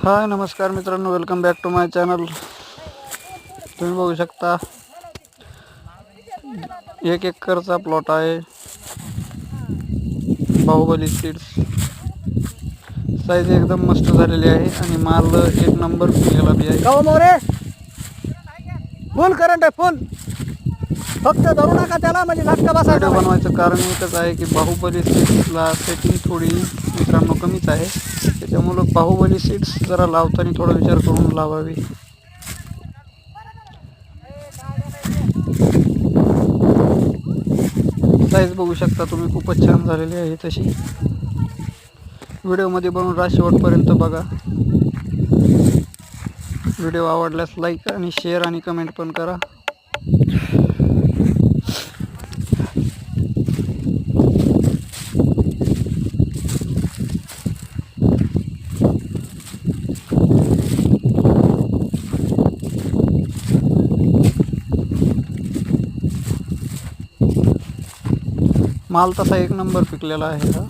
हाय नमस्कार मित्रांनो, welcome back to my channel. तुम्ही बघू शकता 1 एकरचा प्लॉट आहे। बाहुबली सीड्स साईज एकदम मस्त झालेली आहे आणि माल एक नंबर पिकलेला बी आहे। गाव मोरे फुल करंट आहे, फुल फक्त धरू नका त्याला, म्हणजे झटका व्हिडिओ बसायचा नाही। बनवायचं कारण एकच आहे की बाहुबली सीड्सला सेटिंग थोडी मित्रांनो कमीच आहे, त्याच्यामुळे बाहुबली सीड्स जरा लावताना थोडा विचार करून लावावी। साईज बघू शकता तुम्ही, खूपच छान झालेली आहे। तशी व्हिडिओमध्ये बनवून शेवटपर्यंत बघा। व्हिडिओ आवडल्यास लाईक आणि शेअर आणि कमेंट पण करा। माल तसा एक नंबर पिकलेला आहे हा।